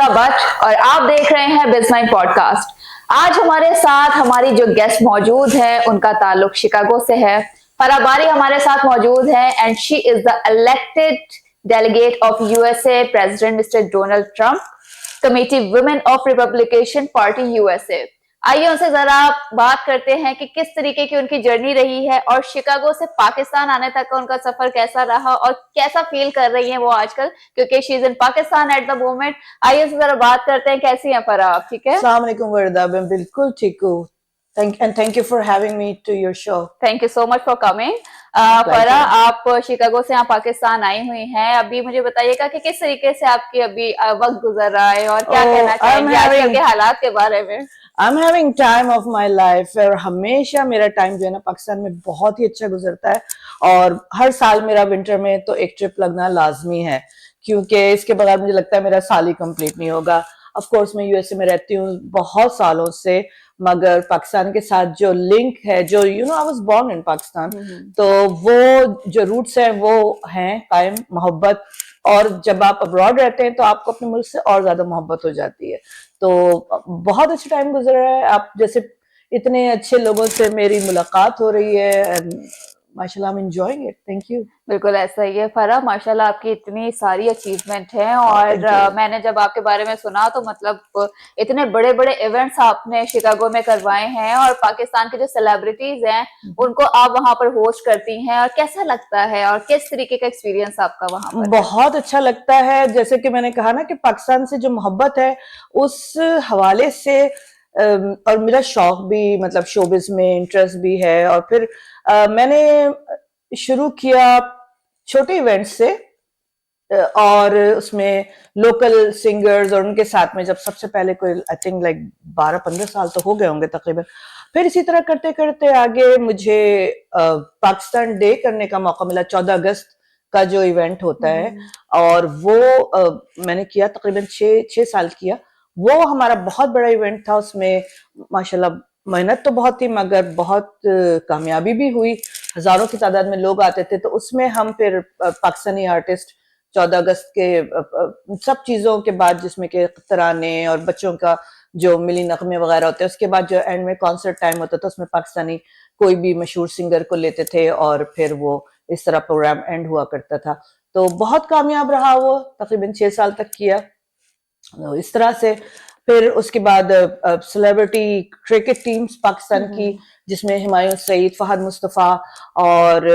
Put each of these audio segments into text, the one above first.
भट्ट और आप देख रहे हैं बिजमाइन पॉडकास्ट। आज हमारे साथ हमारी जो गेस्ट मौजूद है उनका ताल्लुक शिकागो से है। फराह बारी हमारे साथ मौजूद है and she is the elected delegate of USA president mister Donald Trump committee women of republication party USA. आइए उनसे जरा बात करते हैं कि किस तरीके की उनकी जर्नी रही है और शिकागो से पाकिस्तान आने तक का उनका सफर कैसा रहा और कैसा फील कर रही हैं वो आजकल, क्योंकि she is in Pakistan at the moment. आइए उनसे जरा बात करते हैं, कैसी हैं फराह आप? ठीक है, अस्सलाम वालेकुम वर्दा, मैं बिल्कुल ठीक हूँ। Thank you for having me to your show. Thank you so much for coming. Farah, आप शिकागो से यहाँ पाकिस्तान आई हुई हैं। अभी मुझे बताइएगा कि किस तरीके से आपकी अभी वक्त गुजर रहा है और क्या कहना चाहेंगे आजकल के हालात के बारे में? I am having time of my life और हमेशा मेरा टाइम जो है ना पाकिस्तान में बहुत ही अच्छा गुजरता है। और हर साल मेरा विंटर में तो एक ट्रिप लगना लाजमी है, क्योंकि इसके बगैर मुझे लगता है मेरा साल ही कंप्लीट नहीं होगा। ऑफ कोर्स मैं यूएसए में रहती हूँ बहुत सालों से, मगर पाकिस्तान के साथ जो लिंक है, जो I was born in Pakistan, तो वो जो रूट्स हैं वो हैं कायम, मोहब्बत। और जब आप अब्रॉड रहते हैं तो आपको अपने मुल्क से और ज्यादा मोहब्बत हो जाती है। तो बहुत अच्छा टाइम गुजर रहा है। आप जैसे इतने अच्छे लोगों से मेरी मुलाकात हो रही है, माशाल्लाह, I am enjoying it. Thank you. बिल्कुल ऐसा ही है फराह, माशाल्लाह आपकी इतनी सारी अचीवमेंट है और मैंने जब आपके बारे में सुना तो मतलब इतने बड़े बड़े इवेंट्स आपने शिकागो में करवाए हैं और पाकिस्तान के जो सेलिब्रिटीज हैं उनको आप वहां पर होस्ट करती हैं, और कैसा लगता है और किस तरीके का एक्सपीरियंस आपका वहां पर? बहुत अच्छा लगता है। जैसे कि मैंने कहा ना कि पाकिस्तान से जो मोहब्बत है उस हवाले से, और मेरा शौक भी, मतलब शोबिज में इंटरेस्ट भी है। और फिर मैंने शुरू किया छोटे इवेंट्स से, और उसमें लोकल सिंगर्स और उनके साथ में जब सबसे पहले कोई आई थिंक लाइक 12-15 साल तो हो गए होंगे तकरीबन। फिर इसी तरह करते करते आगे मुझे पाकिस्तान डे करने का मौका मिला, 14 अगस्त का जो इवेंट होता है, और वो मैंने किया तकरीबन 6 साल किया। वो हमारा बहुत बड़ा इवेंट था। उसमें माशाल्लाह मेहनत तो बहुत थी, मगर बहुत कामयाबी भी हुई। हजारों की तादाद में लोग आते थे। तो उसमें हम फिर पाकिस्तानी आर्टिस्ट 14 अगस्त के सब चीजों के बाद, जिसमें के तराने और बच्चों का जो मिली नगमे वगैरह होते हैं, उसके बाद जो एंड में कॉन्सर्ट टाइम होता था, उसमें पाकिस्तानी कोई भी मशहूर सिंगर को लेते थे और फिर वो इस तरह प्रोग्राम एंड हुआ करता था। तो बहुत कामयाब रहा वो, तकरीबन 6 साल तक किया। तो इस तरह से फिर उसके बाद सेलिब्रिटी क्रिकेट टीम्स पाकिस्तान की, जिसमें हुमायूं सईद, फहद मुस्तफ़ा और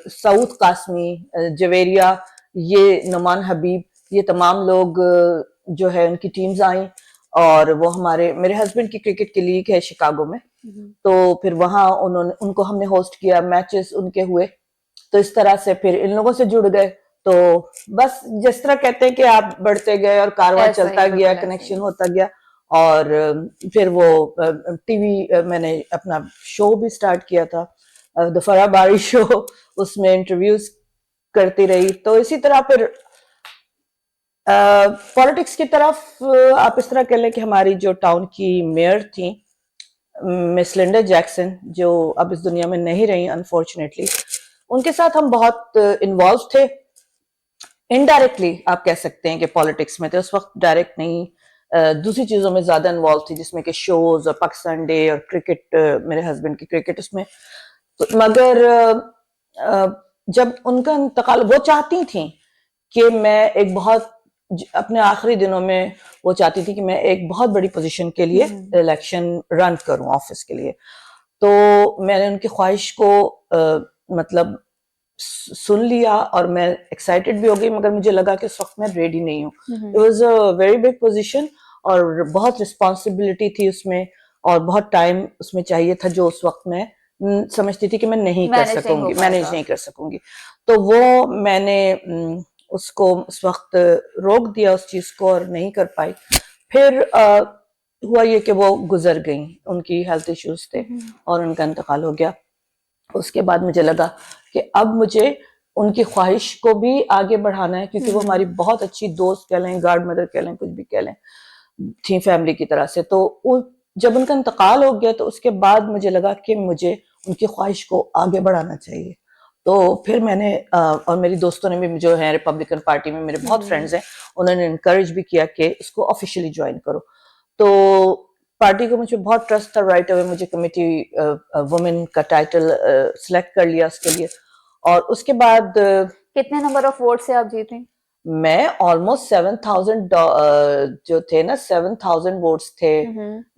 सऊद कासमी, जवेरिया, ये नुमान हबीब, ये तमाम लोग जो है उनकी टीम्स आई। और वो मेरे हस्बैंड की क्रिकेट की लीग है शिकागो में, तो फिर वहां उनको हमने होस्ट किया, मैचेस उनके हुए। तो इस तरह से फिर इन लोगों से जुड़ गए। तो बस जिस तरह कहते हैं कि आप बढ़ते गए और कारवां चलता गया, कनेक्शन होता गया। और फिर वो टीवी मैंने अपना शो भी स्टार्ट किया था, द फराह बारी शो। उसमें इंटरव्यूज करती रही। तो इसी तरह फिर पॉलिटिक्स की तरफ आप इस तरह कह लें कि हमारी जो टाउन की मेयर थी मिस लिंडा जैक्सन, जो अब इस दुनिया में नहीं रही अनफॉर्चुनेटली, उनके साथ हम बहुत इन्वॉल्व थे। इनडायरेक्टली आप कह सकते हैं कि पॉलिटिक्स में थे उस वक्त, डायरेक्ट नहीं। दूसरी चीजों में ज्यादा इन्वॉल्व थी, जिसमें कि शोज और पाकिस्तान डे और क्रिकेट, मेरे हस्बैंड की क्रिकेट उसमें। तो मगर जब उनका इंतकाल, वो चाहती थी कि मैं एक बहुत अपने आखिरी दिनों में वो चाहती थी कि मैं एक बहुत बड़ी पोजीशन के लिए इलेक्शन रन करूं, ऑफिस के लिए। तो मैंने उनकी ख्वाहिश को मतलब सुन लिया और मैं एक्साइटेड भी हो गई, मगर मुझे लगा कि उस वक्त मैं रेडी नहीं हूँ। It was a very big position और बहुत रिस्पॉन्सिबिलिटी थी उसमें, और बहुत टाइम उसमें चाहिए था, जो उस वक्त मैं समझती थी कि मैं नहीं कर सकूंगी, मैनेज नहीं कर सकूंगी। तो वो मैंने उसको उस वक्त रोक दिया उस चीज को और नहीं कर पाई। फिर हुआ ये कि वो गुजर गई, उनकी हेल्थ इश्यूज थे और उनका इंतकाल हो गया। उसके बाद मुझे लगा कि अब मुझे उनकी ख्वाहिश को भी आगे बढ़ाना है, क्योंकि वो हमारी बहुत अच्छी दोस्त कह लें, गार्ड मदर कह लें, कुछ भी कह लें, थी फैमिली की तरह से। तो जब उनका इंतकाल हो गया तो उसके बाद मुझे लगा कि मुझे उनकी ख्वाहिश को आगे बढ़ाना चाहिए। तो फिर मैंने और मेरी दोस्तों ने भी जो है रिपब्लिकन पार्टी में मेरे बहुत फ्रेंड्स हैं, उन्होंने इनकरेज भी किया कि इसको ऑफिशियली ज्वाइन करो। तो पार्टी को मुझे बहुत ट्रस्ट था, राइट अवे मुझे कमेटी वुमेन का टाइटल सिलेक्ट कर लिया उसके लिए। और उसके बाद कितने नंबर ऑफ वोट से आप जीती? मैं ऑलमोस्ट 7,000 जो थे ना 7,000 वोट्स थे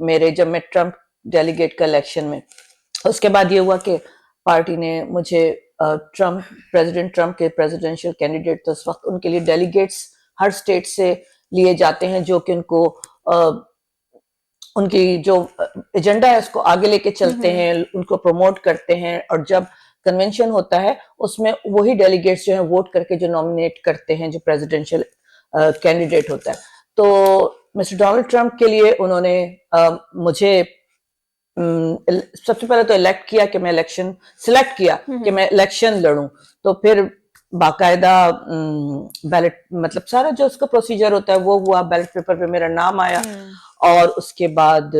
मेरे, जब मैं ट्रम्प डेलीगेट का इलेक्शन में। उसके बाद ये हुआ कि पार्टी ने मुझे प्रेसिडेंट ट्रम्प के प्रेसिडेंशियल कैंडिडेट थे उस वक्त, उनके लिए डेलीगेट्स हर स्टेट से लिए जाते हैं जो कि उनको उनकी जो एजेंडा है उसको आगे लेके चलते हैं, उनको प्रमोट करते हैं। और जब कन्वेंशन होता है उसमें वही डेलीगेट्स जो है वोट करके जो नॉमिनेट करते हैं जो प्रेसिडेंशियल कैंडिडेट होता है। तो मिस्टर डोनाल्ड ट्रम्प के लिए उन्होंने मुझे सबसे पहले तो इलेक्ट किया कि मैं इलेक्शन सिलेक्ट किया कि मैं इलेक्शन लड़ूं। तो फिर बाकायदा बैलेट मतलब सारा जो उसका प्रोसीजर होता है वो हुआ, बैलेट पेपर पे मेरा नाम आया। और उसके बाद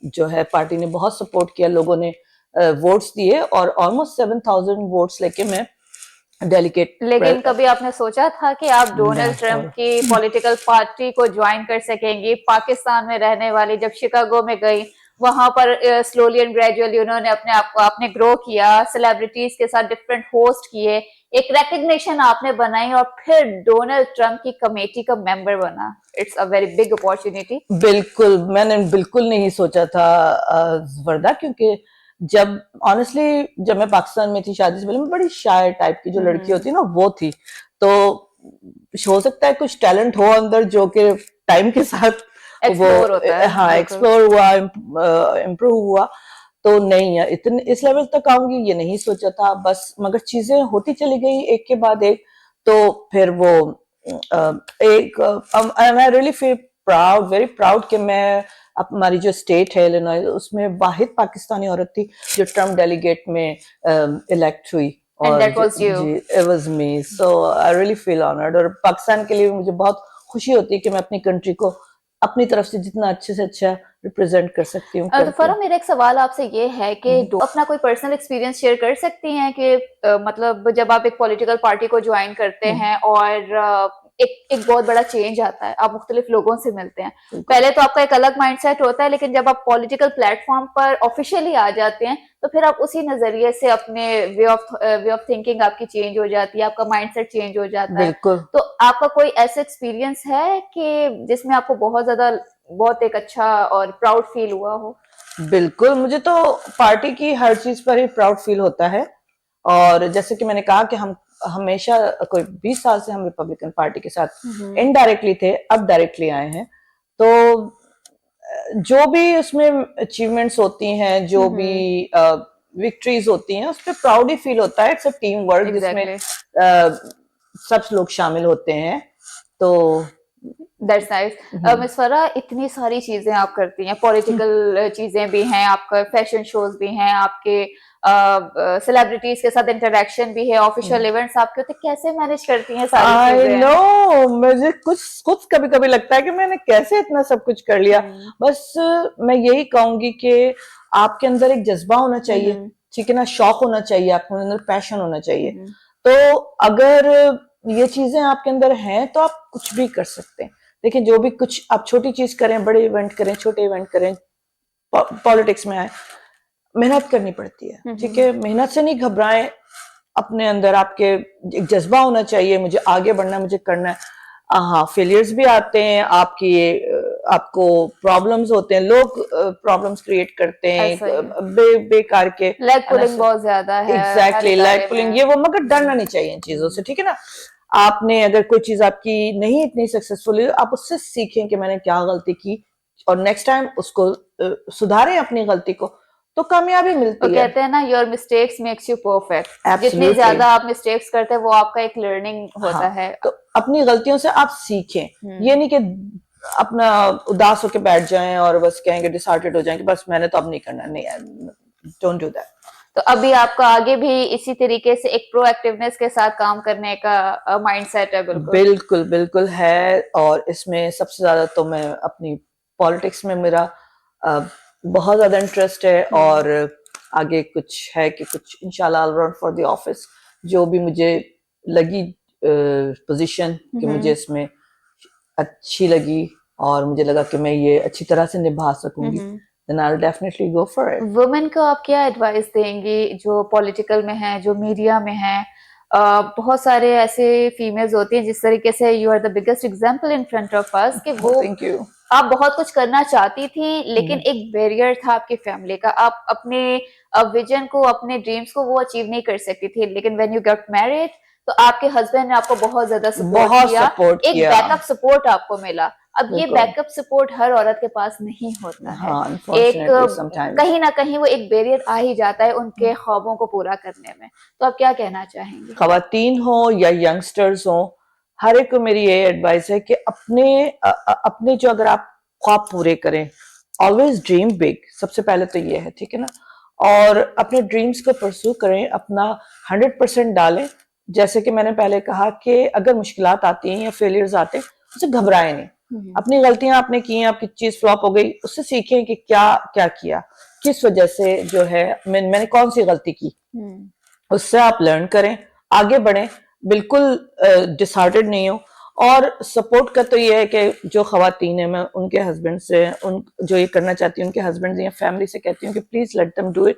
जो है पार्टी ने बहुत सपोर्ट किया, लोगों ने वोट्स दिए और ऑलमोस्ट 7,000 वोट्स लेके मैं डेलीगेट। लेकिन कभी आपने सोचा था कि आप डोनाल्ड ट्रम्प की पॉलिटिकल पार्टी को ज्वाइन कर सकेंगी? पाकिस्तान में रहने वाली जब शिकागो में गई, वहां पर स्लोली एंड ग्रेजुअली उन्होंने अपने आप को आपने ग्रो किया, सेलिब्रिटीज के साथ डिफरेंट होस्ट किए, एक रिकग्निशन आपने बनाई और फिर डोनाल्ड ट्रम्प की कमेटी का मेंबर बना। It's a very big opportunity. बिल्कुल, मैंने बिल्कुल नहीं सोचा था वर्दा, क्योंकि जब ऑनेस्टली जब मैं पाकिस्तान में थी शादी से पहले, मैं बड़ी शाय टाइप की जो लड़की होती है ना वो थी। तो हो सकता है कुछ टैलेंट हो अंदर जो कि टाइम के साथ एक्सप्लोर होता है। हाँ एक्सप्लोर हुआ, इम्प्रूव हुआ। तो नहीं है इतने इस लेवल तक आऊंगी ये नहीं सोचा था बस, मगर चीजें होती चली गई एक के बाद एक। तो फिर वो एक आई really feel proud, very proud कि मैं हमारी जो स्टेट है इलिनॉय उसमें वाहिद पाकिस्तानी औरत थी जो ट्रम्प डेलीगेट में इलेक्ट हुई। And और that was you. जी it was me, so I really feel honoured. और पाकिस्तान के लिए भी मुझे बहुत खुशी होती है कि मैं अपनी कंट्री को अपनी तरफ से जितना अच्छे से अच्छा रिप्रेजेंट कर सकती हूँ। तो फरा मेरा एक सवाल आपसे ये है कि अपना कोई पर्सनल एक्सपीरियंस शेयर कर सकती हैं कि मतलब जब आप एक पॉलिटिकल पार्टी को ज्वाइन करते हैं और एक बहुत बड़ा चेंज आता है, आप मुख्तलिफ लोगों से मिलते हैं, पहले तो आपका एक अलग माइंडसेट होता है, लेकिन जब आप पॉलिटिकल प्लेटफॉर्म पर ऑफिशियली आ जाते हैं तो फिर आप उसी नजरिए से अपने वे ऑफ थिंकिंग आपकी चेंज हो जाती है, आपका माइंडसेट चेंज हो जाता है। बिल्कुल। तो आपका कोई ऐसा एक्सपीरियंस है कि जिसमें आपको बहुत एक अच्छा और प्राउड फील हुआ हो? बिल्कुल, मुझे तो पार्टी की हर चीज पर ही प्राउड फील होता है। और जैसे कि मैंने कहा कि हम हमेशा कोई 20 साल से हम रिपब्लिकन पार्टी के साथ इनडायरेक्टली थे, अब डायरेक्टली आए हैं। तो जो भी उसमें अचीवमेंट्स होती हैं, जो भी विक्ट्रीज होती हैं, उस पर प्राउड ही फील होता है। इट्स अ टीम वर्क जिसमें सब लोग शामिल होते हैं। तो दैट्स नाइस। मिस फरा, इतनी सारी चीजें आप करती हैं, पॉलिटिकल चीजें भी हैं, आपका फैशन शोज भी हैं, आपके सेलिब्रिटीज के साथ इंटरेक्शन भी है, ऑफिशियल इवेंट्स आपके होते, कैसे मैनेज करती हैं सारी चीजें? आई नो, मुझे कुछ कभी कभी लगता है कि मैंने कैसे इतना सब कुछ कर लिया। बस मैं यही कहूंगी कि आपके अंदर एक जज्बा होना चाहिए, ठीक है ना, शौक होना चाहिए, आपके अंदर पैशन होना चाहिए। तो अगर ये चीजें आपके अंदर हैं तो आप कुछ भी कर सकते हैं। देखिए, जो भी कुछ आप छोटी चीज करें, बड़े इवेंट करें, छोटे इवेंट करें, पॉलिटिक्स में आए, मेहनत करनी पड़ती है, ठीक है। मेहनत से नहीं घबराएं, अपने अंदर आपके एक जज्बा होना चाहिए, मुझे आगे बढ़ना है, मुझे करना है। हाँ, फेलियर्स भी आते हैं, आपको प्रॉब्लम्स होते हैं, लोग प्रॉब्लम्स क्रिएट करते हैं बेकार के, लेग पुलिंग बहुत ज्यादा है। एग्जैक्टली, लेग पुलिंग ये वो, मगर डरना नहीं चाहिए इन चीजों से, ठीक है ना। आपने अगर कोई चीज आपकी नहीं इतनी सक्सेसफुल है, आप उससे सीखें कि मैंने क्या गलती की और नेक्स्ट टाइम उसको सुधारें अपनी गलती को, तो कामयाबी मिलती है। कहते हैं ना, your mistakes makes you perfect. जितनी ज्यादा आप मिस्टेक्स करते हैं वो आपका एक लर्निंग होता है। तो अपनी गलतियों से आप सीखें, ये नहीं कि अपना उदास होकर बैठ जाएं और बस कहेंगे, डिसहार्टेड हो जाएंगे, बस मैंने तो अब नहीं करना, नहीं, डोंट डू दैट। तो अभी आपका आगे भी इसी तरीके से एक प्रोएक्टिवनेस के साथ काम करने का माइंडसेट है? बिल्कुल बिल्कुल बिल्कुल है। और इसमें सबसे ज्यादा तो मैं अपनी पॉलिटिक्स में मेरा बहुत ज्यादा इंटरेस्ट है, और आगे कुछ है कि कुछ इंशाल्लाह I'll run for the office जो भी मुझे लगी पोजीशन कि मुझे इसमें अच्छी लगी और मुझे लगा कि मैं ये अच्छी तरह से निभा सकूंगी, then I'll definitely go for it. Women को आप क्या एडवाइस देंगी जो पॉलिटिकल में है, जो मीडिया में है? बहुत सारे ऐसे फीमेल्स होती हैं, जिस तरीके से you are the biggest example in front of us कि वो Thank you. आप बहुत कुछ करना चाहती थी, लेकिन एक बैरियर था आपकी फैमिली का। आप अपने विजन को, अपने ड्रीम्स को वो अचीव नहीं कर सकती थी, लेकिन व्हेन यू गेट मैरिड तो आपके हस्बैंड ने आपको बहुत ज्यादा सपोर्ट किया, एक बैकअप सपोर्ट आपको मिला। अब ये बैकअप सपोर्ट हर औरत के पास नहीं होता है। हाँ, एक कहीं ना कहीं वो एक बैरियर आ ही जाता है उनके ख्वाबों को पूरा करने में। तो आप क्या कहना चाहेंगे? खवातीन हो या यंगस्टर्स हो, हर एक को मेरी ये एडवाइस है कि अपने जो अगर आप ख्वाब पूरे करें, ऑलवेज ड्रीम बिग, सबसे पहले तो ये है, ठीक है ना। और अपने ड्रीम्स को परस्यू करें, अपना 100% डालें। जैसे कि मैंने पहले कहा कि अगर मुश्किलात आती हैं या फेलियर्स आते हैं, उससे घबराएं नहीं। अपनी गलतियां आपने की हैं, आपकी चीज फ्लॉप हो गई, उससे सीखें कि क्या क्या किया, किस वजह से जो है मैंने कौन सी गलती की, उससे आप लर्न करें, आगे बढ़ें, बिल्कुल डिसहार्टेड नहीं हो। और सपोर्ट का तो ये है कि जो खवातीन है, मैं उनके हस्बैंड से, उन जो ये करना चाहती हूँ उनके हस्बैंड या फैमिली से कहती हूँ कि please let them do it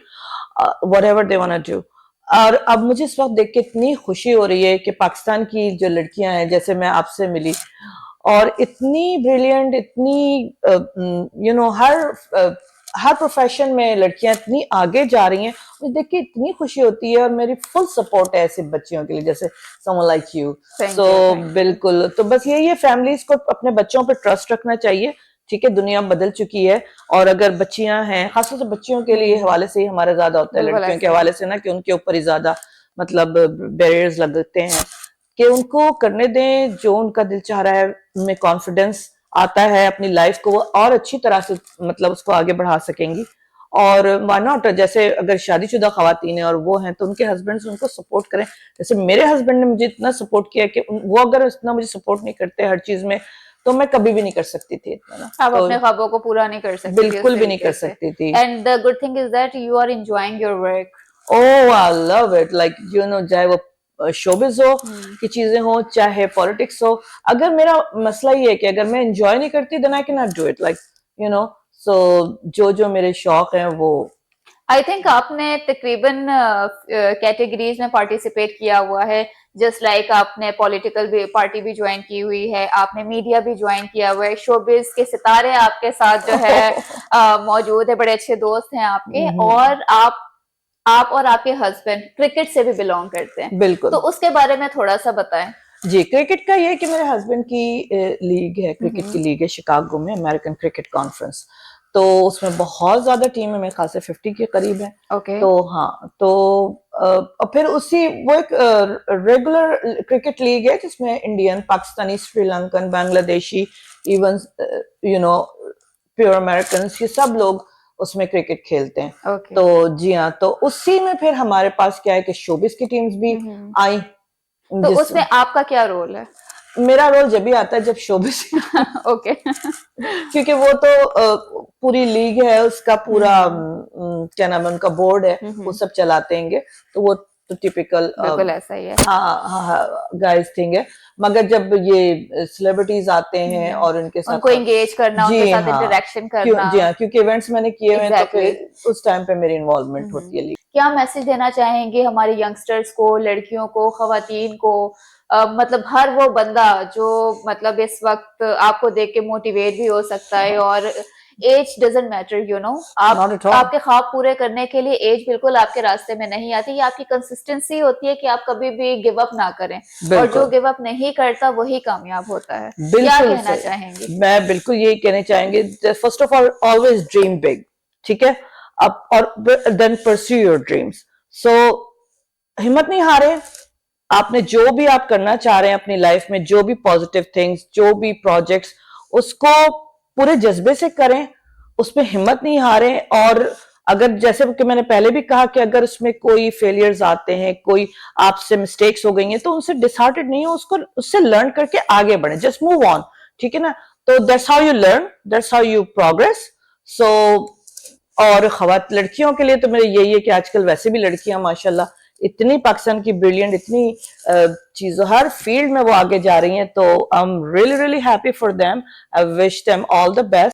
whatever they want to do. और अब मुझे इस वक्त देख के इतनी खुशी हो रही है कि पाकिस्तान की जो लड़कियां हैं, जैसे मैं आपसे मिली और इतनी ब्रिलियंट, इतनी यू नो हर प्रोफेशन में लड़कियां इतनी आगे जा रही हैं, मुझे देख के इतनी खुशी होती है। और मेरी फुल सपोर्ट है ऐसे बच्चियों के लिए, जैसे समवन लाइक यू। सो बिल्कुल, तो बस यही है, फैमिलीज को अपने बच्चों पर ट्रस्ट रखना चाहिए, ठीक है। दुनिया बदल चुकी है, और अगर बच्चियां हैं, खासतौर से बच्चियों के लिए हवाले से ही हमारा ज्यादा होता है, लड़कियों के हवाले से ना, कि उनके ऊपर ही ज्यादा मतलब बैरियर्स लगते हैं, कि उनको करने दें जो उनका दिल चाह रहा है, उनमें कॉन्फिडेंस आता है, अपनी लाइफ को वो और अच्छी तरह से मतलब उसको आगे बढ़ा सकेंगी। और व्हाई नॉट, जैसे अगर शादीशुदा खवातीन है और वो हैं, तो उनके हस्बैंड्स उनको सपोर्ट करें। जैसे मेरे हस्बैंड ने मुझे इतना सपोर्ट किया कि वो अगर इतना मुझे सपोर्ट नहीं करते हर चीज में, तो मैं कभी भी नहीं कर सकती थी इतना ना। आप अपने ख्वाबों को पूरा नहीं कर सकती, बिल्कुल भी नहीं कर सकती थी। And the good thing is that you are enjoying your work. Oh, I love it, like you know, चाहे वो शोबिज हो की चीजें हो, चाहे पॉलिटिक्स हो, अगर मेरा मसला ये है कि अगर मैं एंजॉय नहीं करती, then I can not do it, like you know. So जो मेरे शौक हैं वो, आई थिंक आपने तकरीबन कैटेगरीज में पार्टिसिपेट किया हुआ है। जस्ट लाइक आपने पॉलिटिकल भी पार्टी भी ज्वाइन की हुई है, आपने मीडिया भी ज्वाइन किया हुआ है, शोबिज के सितारे आपके साथ जो है मौजूद है, बड़े अच्छे दोस्त हैं आपके। और आप और आपके हस्बैंड क्रिकेट से भी बिलोंग करते हैं। बिल्कुल, तो उसके बारे में थोड़ा सा बताएं। जी, क्रिकेट का ये है कि मेरे हस्बैंड की लीग है, क्रिकेट की लीग है शिकागो में, अमेरिकन क्रिकेट कॉन्फ्रेंस। तो उसमें बहुत ज्यादा टीम है, मेरे ख्याल से 50 के करीब है। Okay. तो हाँ, तो फिर उसी वो एक रेगुलर क्रिकेट लीग है जिसमें Indian, Pakistani, Sri Lankan, Bangladeshi, even you know pure American, ये सब लोग उसमें क्रिकेट खेलते हैं। Okay. तो जी हाँ, तो उसी में फिर हमारे पास क्या है कि शोबिस की टीम्स भी आई। तो उसमें आपका क्या रोल है? मेरा रोल जब भी आता है जब शोबिस ओके। क्योंकि वो तो पूरी लीग है, उसका पूरा क्या नाम है, उनका बोर्ड है, वो सब चलाते हैं, तो वो तो टिपिकल बिल्कुल ऐसा ही है। हाँ, गाइस थिंग है। मगर जब ये सेलिब्रिटीज आते हैं और उनके साथ उनको एंगेज करना, उनके साथ इंटरेक्शन करना, जी हाँ, क्योंकि इवेंट्स मैंने किए हुए हैं, तो फिर उस टाइम पे मेरी इन्वॉल्वमेंट होती है। क्या मैसेज देना चाहेंगे हमारे यंगस्टर्स को, लड़कियों को, खवातीन को? मतलब हर वो बंदा जो मतलब इस वक्त आपको देख के मोटिवेट भी हो सकता है, और age doesn't matter, you know. आपके ख्वाब पूरे करने के लिए एज बिल्कुल आपके रास्ते में नहीं आती। ये आपकी कंसिस्टेंसी होती है कि आप कभी भी गिव अप ना करें, और जो गिव अप नहीं करता वही कामयाब होता है। क्या कहना चाहेंगे? मैं बिल्कुल यही कहना चाहेंगे, first of all always dream big, ठीक है, अब और देन परस्यू योर ड्रीम्स। सो हिम्मत नहीं हारे, आपने जो भी आप करना चाह रहे हैं अपनी लाइफ में, जो भी पॉजिटिव थिंग्स, जो भी प्रोजेक्ट्स, उसको पूरे जज्बे से करें, उसमें हिम्मत नहीं हारें। और अगर जैसे कि मैंने पहले भी कहा कि अगर उसमें कोई फेलियर्स आते हैं, कोई आपसे मिस्टेक्स हो गई हैं, तो उनसे डिसहार्टेड नहीं हो, उससे लर्न करके आगे बढ़े, जस्ट मूव ऑन, ठीक है ना। तो that's how you learn, that's how you progress. So और लड़कियों के लिए तो मेरे यही है कि आजकल वैसे भी लड़कियां माशाल्लाह इतनी पाकिस्तान की ब्रिलियंट, इतनी चीजों, हर फील्ड में वो आगे जा रही हैं, तो I am really really happy for them. I wish them all the best.